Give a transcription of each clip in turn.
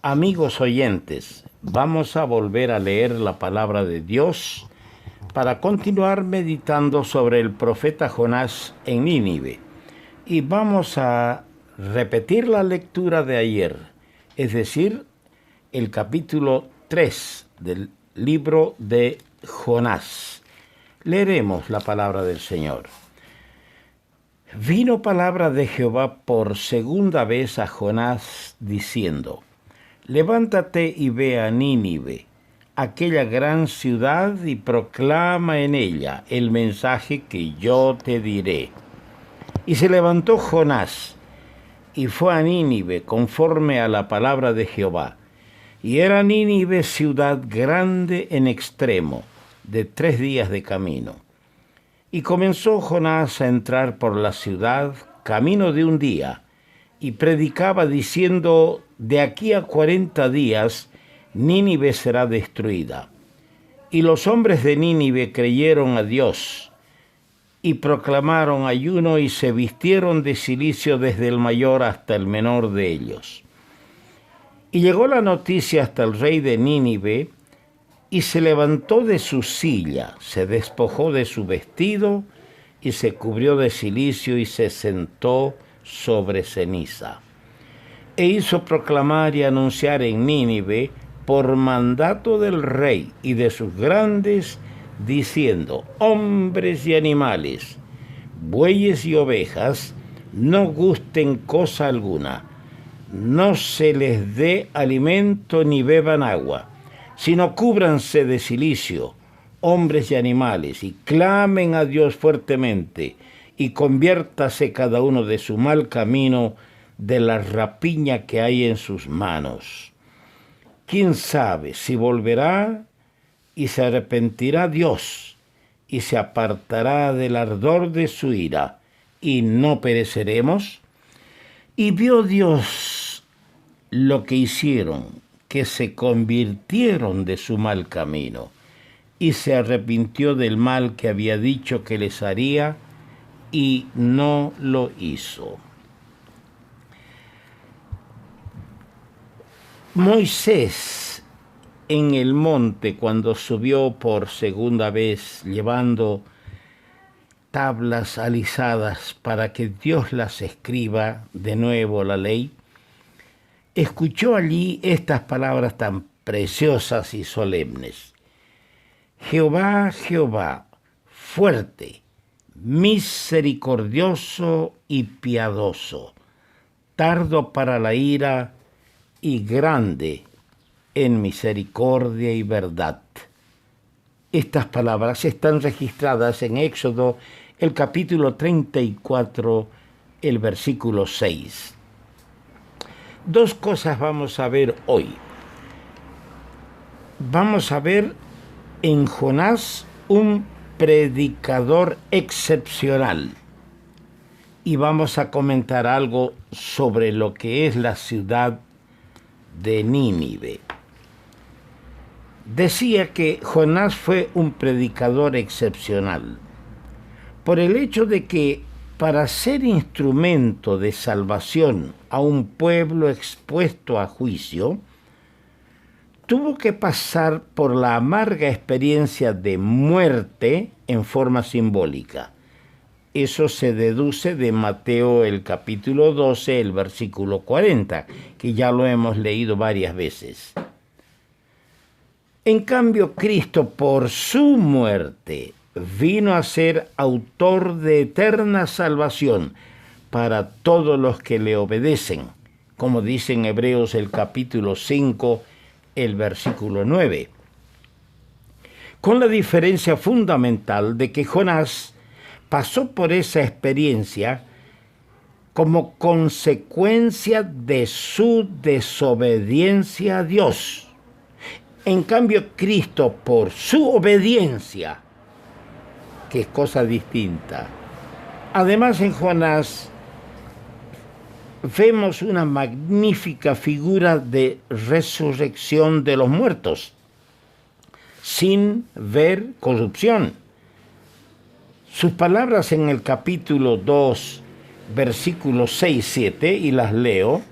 Amigos oyentes, vamos a volver a leer la palabra de Dios para continuar meditando sobre el profeta Jonás en Nínive. Y vamos a repetir la lectura de ayer, es decir, el capítulo 3 del libro de Jonás. Leeremos la palabra del Señor. Vino palabra de Jehová por segunda vez a Jonás, diciendo: Levántate y ve a Nínive, aquella gran ciudad, y proclama en ella el mensaje que yo te diré. Y se levantó Jonás, y fue a Nínive conforme a la palabra de Jehová. Y era Nínive ciudad grande en extremo, de 3 días de camino. Y comenzó Jonás a entrar por la ciudad, camino de un día, y predicaba diciendo: de aquí a 40 días Nínive será destruida. Y los hombres de Nínive creyeron a Dios, y proclamaron ayuno, y se vistieron de cilicio desde el mayor hasta el menor de ellos. Y llegó la noticia hasta el rey de Nínive, y se levantó de su silla, se despojó de su vestido, y se cubrió de cilicio, y se sentó sobre ceniza. E hizo proclamar y anunciar en Nínive, por mandato del rey y de sus grandes, diciendo: hombres y animales, bueyes y ovejas, no gusten cosa alguna, no se les dé alimento ni beban agua, sino cúbranse de cilicio, hombres y animales, y clamen a Dios fuertemente, y conviértase cada uno de su mal camino, de la rapiña que hay en sus manos. ¿Quién sabe si volverá y se arrepentirá Dios, y se apartará del ardor de su ira, y no pereceremos? Y vio Dios lo que hicieron, que se convirtieron de su mal camino, y se arrepintió del mal que había dicho que les haría, y no lo hizo. Moisés en el monte, cuando subió por segunda vez llevando tablas alisadas para que Dios las escriba de nuevo la ley, escuchó allí estas palabras tan preciosas y solemnes: Jehová, Jehová, fuerte, misericordioso y piadoso, tardo para la ira y grande en misericordia y verdad. Estas palabras están registradas en Éxodo, el capítulo 34, el versículo 6. 2 cosas vamos a ver hoy. Vamos a ver en Jonás un predicador excepcional, y vamos a comentar algo sobre lo que es la ciudad de Nínive. Decía que Jonás fue un predicador excepcional por el hecho de que, para ser instrumento de salvación a un pueblo expuesto a juicio, tuvo que pasar por la amarga experiencia de muerte en forma simbólica. Eso se deduce de Mateo, el capítulo 12, el versículo 40, que ya lo hemos leído varias veces. En cambio, Cristo, por su muerte, vino a ser autor de eterna salvación para todos los que le obedecen, como dice en Hebreos, el capítulo 5, el versículo 9. Con la diferencia fundamental de que Jonás pasó por esa experiencia como consecuencia de su desobediencia a Dios. En cambio, Cristo, por su obediencia, que es cosa distinta. Además, en Jonás vemos una magnífica figura de resurrección de los muertos, sin ver corrupción. Sus palabras en el capítulo 2, versículos 6, 7, y las leo: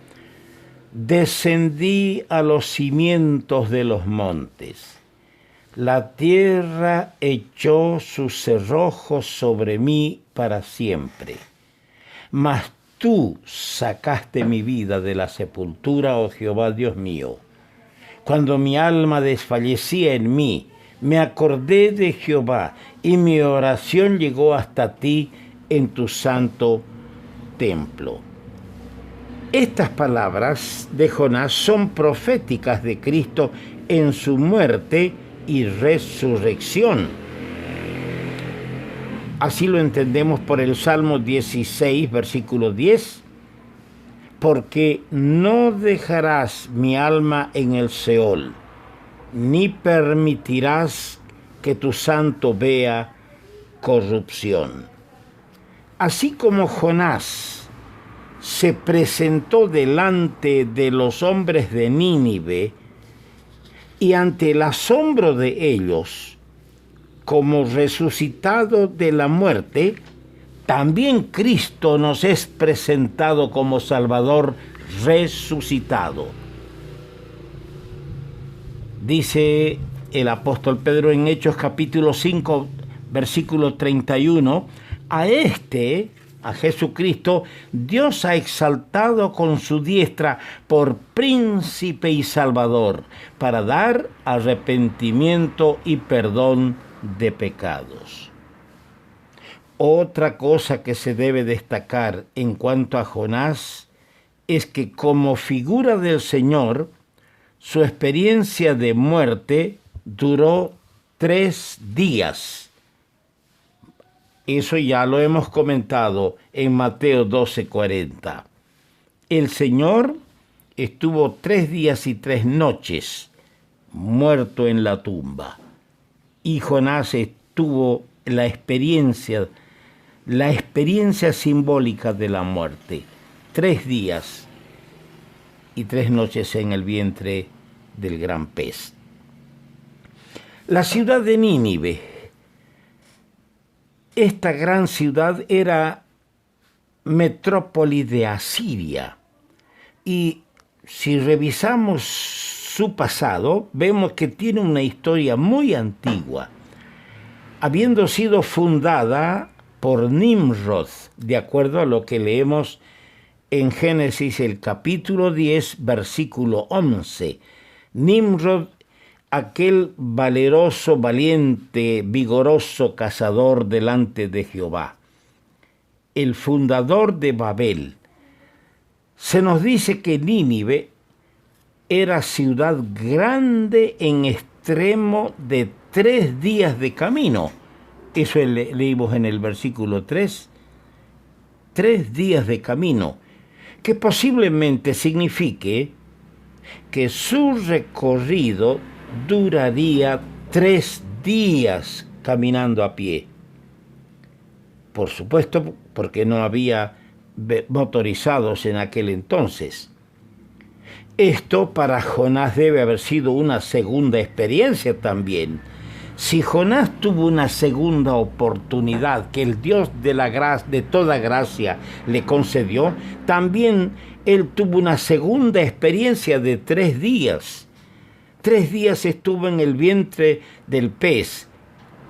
descendí a los cimientos de los montes. La tierra echó sus cerrojos sobre mí para siempre. Mas tú sacaste mi vida de la sepultura, oh Jehová Dios mío. Cuando mi alma desfallecía en mí, me acordé de Jehová y mi oración llegó hasta ti en tu santo templo. Estas palabras de Jonás son proféticas de Cristo en su muerte y resurrección. Así lo entendemos por el Salmo 16, versículo 10. Porque no dejarás mi alma en el Seol, ni permitirás que tu santo vea corrupción. Así como Jonás se presentó delante de los hombres de Nínive y ante el asombro de ellos, como resucitado de la muerte, también Cristo nos es presentado como Salvador resucitado. Dice el apóstol Pedro en Hechos capítulo 5, versículo 31, a Jesucristo, Dios ha exaltado con su diestra por príncipe y salvador, para dar arrepentimiento y perdón de pecados. Otra cosa que se debe destacar en cuanto a Jonás es que como figura del Señor, su experiencia de muerte duró 3 días. Eso ya lo hemos comentado en Mateo 12:40. El Señor estuvo 3 días y 3 noches muerto en la tumba. Y Jonás tuvo la experiencia simbólica de la muerte. 3 días y 3 noches en el vientre del gran pez. La ciudad de Nínive. Esta gran ciudad era metrópoli de Asiria. Y si revisamos su pasado, vemos que tiene una historia muy antigua, habiendo sido fundada por Nimrod, de acuerdo a lo que leemos en Génesis el capítulo 10, versículo 11. Nimrod, aquel valeroso, valiente, vigoroso cazador delante de Jehová, el fundador de Babel. Se nos dice que Nínive era ciudad grande en extremo de 3 días de camino. Eso leímos en el versículo 3. 3 días de camino, que posiblemente signifique que su recorrido duraría 3 días caminando a pie. Por supuesto, porque no había motorizados en aquel entonces. Esto para Jonás debe haber sido una segunda experiencia también. Si Jonás tuvo una segunda oportunidad que el Dios de toda gracia le concedió, también él tuvo una segunda experiencia de 3 días. 3 días estuvo en el vientre del pez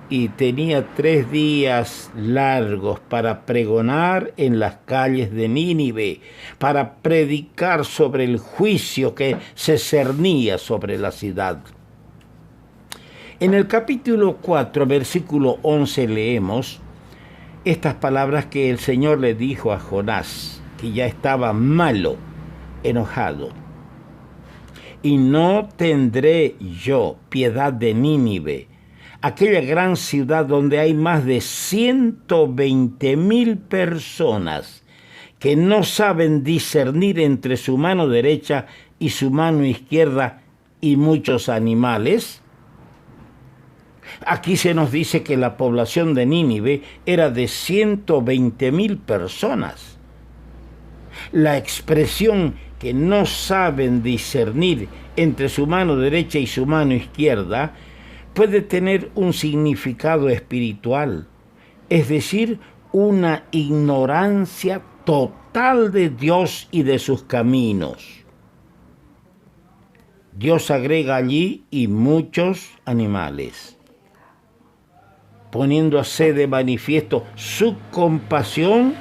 y tenía 3 días largos para pregonar en las calles de Nínive, para predicar sobre el juicio que se cernía sobre la ciudad. En el capítulo 4, versículo 11, leemos estas palabras que el Señor le dijo a Jonás, que ya estaba malo, enojado. Y no tendré yo piedad de Nínive, aquella gran ciudad donde hay más de 120,000 personas que no saben discernir entre su mano derecha y su mano izquierda y muchos animales. Aquí se nos dice que la población de Nínive era de 120,000 personas. La expresión que no saben discernir entre su mano derecha y su mano izquierda puede tener un significado espiritual, es decir, una ignorancia total de Dios y de sus caminos. Dios agrega allí y muchos animales, poniéndose de manifiesto su compasión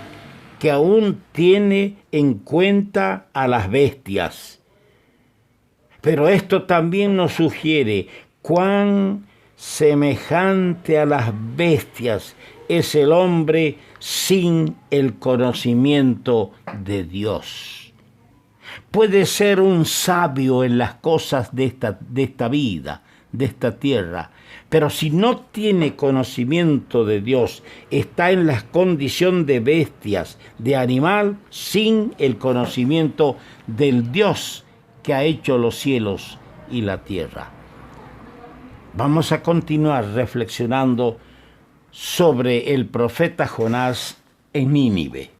que aún tiene en cuenta a las bestias. Pero esto también nos sugiere cuán semejante a las bestias es el hombre sin el conocimiento de Dios. Puede ser un sabio en las cosas de esta vida, de esta tierra, pero si no tiene conocimiento de Dios, está en la condición de bestias, de animal, sin el conocimiento del Dios que ha hecho los cielos y la tierra. Vamos a continuar reflexionando sobre el profeta Jonás en Nínive.